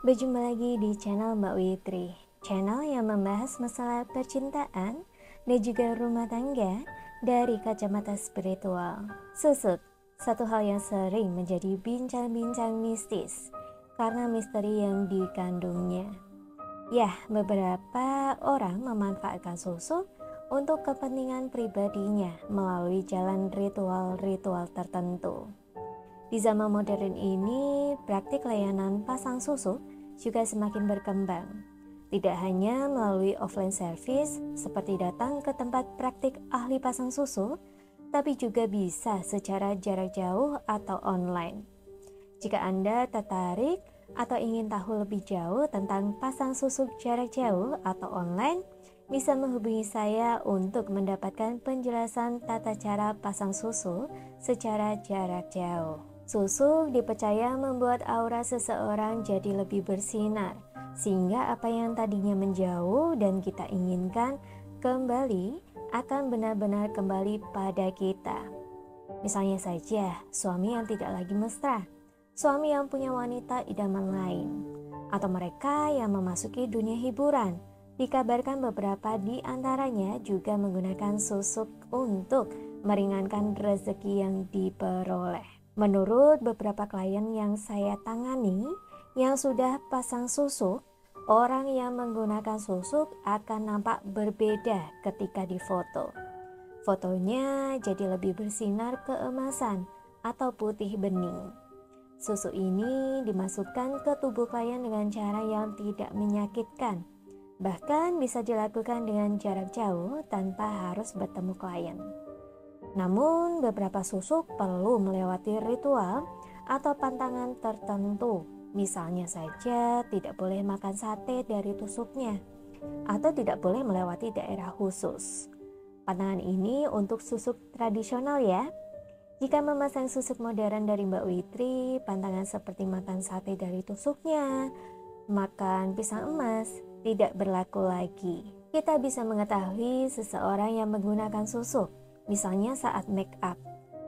Berjumpa lagi di channel Mbak Witri, channel yang membahas masalah percintaan dan juga rumah tangga dari kacamata spiritual. Susuk, satu hal yang sering menjadi bincang-bincang mistis karena misteri yang dikandungnya. Beberapa orang memanfaatkan susuk untuk kepentingan pribadinya melalui jalan ritual-ritual tertentu. Di zaman modern ini, praktik layanan pasang susuk juga semakin berkembang. Tidak hanya melalui offline service seperti datang ke tempat praktik ahli pasang susuk, tapi juga bisa secara jarak jauh atau online. Jika Anda tertarik atau ingin tahu lebih jauh tentang pasang susuk jarak jauh atau online, bisa menghubungi saya untuk mendapatkan penjelasan tata cara pasang susuk secara jarak jauh. Susuk dipercaya membuat aura seseorang jadi lebih bersinar, sehingga apa yang tadinya menjauh dan kita inginkan kembali akan benar-benar kembali pada kita. Misalnya saja, suami yang tidak lagi mesra, suami yang punya wanita idaman lain, atau mereka yang memasuki dunia hiburan. Dikabarkan beberapa di antaranya juga menggunakan susuk untuk meringankan rezeki yang diperoleh. Menurut beberapa klien yang saya tangani yang sudah pasang susuk, orang yang menggunakan susuk akan nampak berbeda ketika difoto. Fotonya jadi lebih bersinar keemasan atau putih bening. Susuk ini dimasukkan ke tubuh klien dengan cara yang tidak menyakitkan. Bahkan bisa dilakukan dengan jarak jauh tanpa harus bertemu klien. Namun beberapa susuk perlu melewati ritual atau pantangan tertentu. Misalnya saja tidak boleh makan sate dari tusuknya atau tidak boleh melewati daerah khusus. Pantangan ini untuk susuk tradisional ya. Jika memasang susuk modern dari Mbak Witri, pantangan seperti makan sate dari tusuknya, makan pisang emas tidak berlaku lagi. Kita bisa mengetahui seseorang yang menggunakan susuk, misalnya saat make up.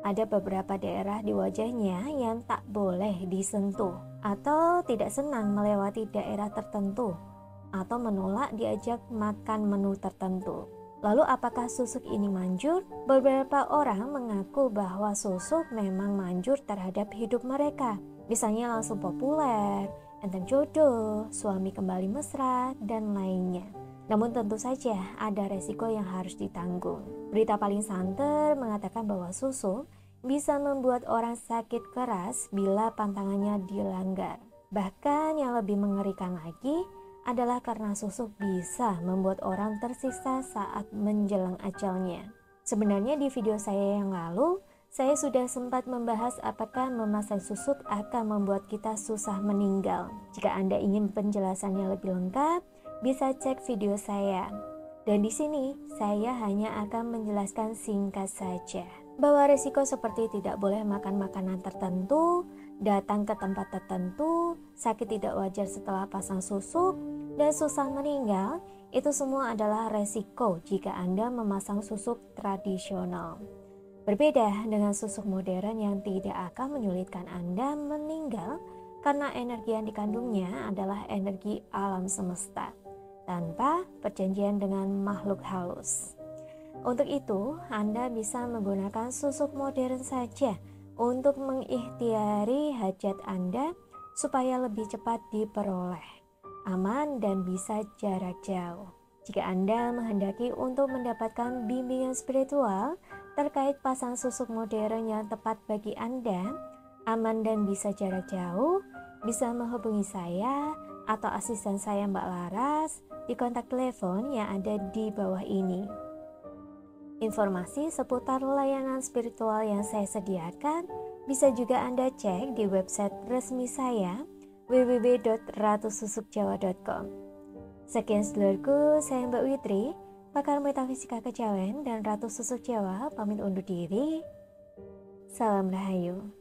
Ada beberapa daerah di wajahnya yang tak boleh disentuh, atau tidak senang melewati daerah tertentu, atau menolak diajak makan menu tertentu. Lalu apakah susuk ini manjur? Beberapa orang mengaku bahwa susuk memang manjur terhadap hidup mereka. Misalnya langsung populer, enteng jodoh, suami kembali mesra, dan lainnya. Namun tentu saja ada resiko yang harus ditanggung. Berita paling santer mengatakan bahwa susuk bisa membuat orang sakit keras bila pantangannya dilanggar. Bahkan yang lebih mengerikan lagi adalah karena susuk bisa membuat orang tersiksa saat menjelang ajalnya. Sebenarnya di video saya yang lalu, saya sudah sempat membahas apakah memasang susuk akan membuat kita susah meninggal. Jika Anda ingin penjelasannya lebih lengkap, bisa cek video saya. Dan di sini saya hanya akan menjelaskan singkat saja bahwa risiko seperti tidak boleh makan makanan tertentu, datang ke tempat tertentu, sakit tidak wajar setelah pasang susuk, dan susah meninggal, itu semua adalah resiko jika Anda memasang susuk tradisional. Berbeda dengan susuk modern yang tidak akan menyulitkan Anda meninggal karena energi yang dikandungnya adalah energi alam semesta, tanpa perjanjian dengan makhluk halus. Untuk itu, Anda bisa menggunakan susuk modern saja untuk mengikhtiari hajat Anda supaya lebih cepat diperoleh, aman dan bisa jarak jauh. Jika Anda menghendaki untuk mendapatkan bimbingan spiritual terkait pasang susuk modern yang tepat bagi Anda, aman dan bisa jarak jauh, bisa menghubungi saya atau asisten saya Mbak Laras di kontak telepon yang ada di bawah ini. Informasi seputar layanan spiritual yang saya sediakan bisa juga Anda cek di website resmi saya www.ratususukjawa.com. Sekian sedulurku, saya Mbak Witri, pakar metafisika kejawen dan Ratu Susuk Jawa, pamit undur diri. Salam Rahayu.